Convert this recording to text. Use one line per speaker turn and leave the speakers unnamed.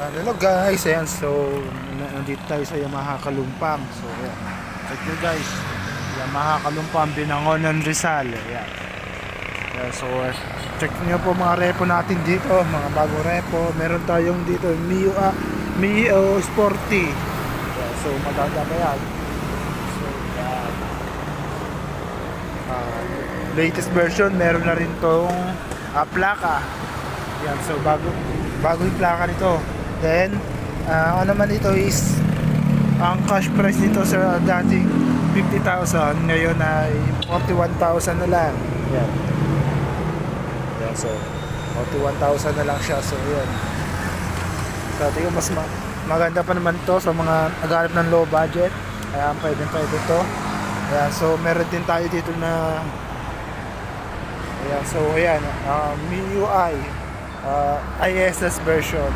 Hello guys, ayan, so nandito tayo sa Yamaha Kalumpang. So ayan, check nyo guys, Yamaha Kalumpang, Binangonan, Rizal. Ayan, ayan, so check nyo po mga repo natin dito, mga bagong repo. Meron tayong dito Mio Sporty. Ayan, so maganda pa yan. So ayan, latest version, meron na rin tong plaka. Ayan, so bago yung plaka nito. Then, ano naman ito is ang cash price nito sa dating 50,000, ngayon ay 41,000 na lang. Yan. Yan, so 41,000 na lang siya. So yan. So tingin mas maganda pa naman to sa mga naghahanap ng low budget. Ayan, pwede to. Ayan, so meron din tayo dito na ayan, so ayan, MIUI ISS version.